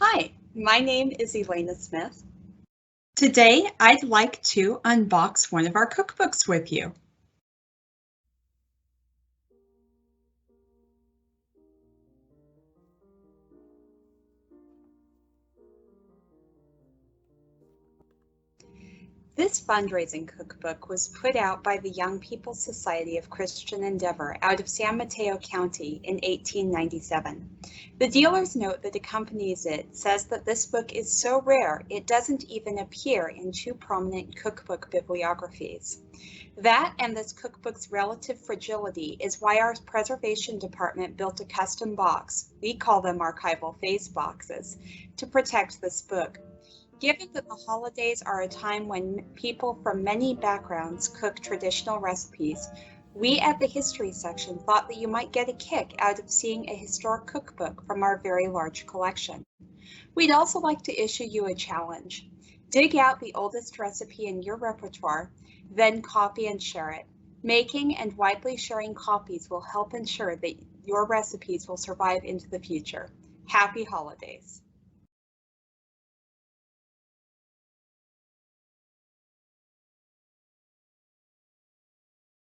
Hi, my name is Elena Smith. Today, I'd like to unbox one of our cookbooks with you. This fundraising cookbook was put out by the Young People's Society of Christian Endeavor out of San Mateo County in 1897. The dealer's note that accompanies it says that this book is so rare it doesn't even appear in two prominent cookbook bibliographies. That and this cookbook's relative fragility is why our preservation department built a custom box, we call them archival phase boxes, to protect this book. Given that the holidays are a time when people from many backgrounds cook traditional recipes, we at the history section thought that you might get a kick out of seeing a historic cookbook from our very large collection. We'd also like to issue you a challenge. Dig out the oldest recipe in your repertoire, then copy and share it. Making and widely sharing copies will help ensure that your recipes will survive into the future. Happy holidays!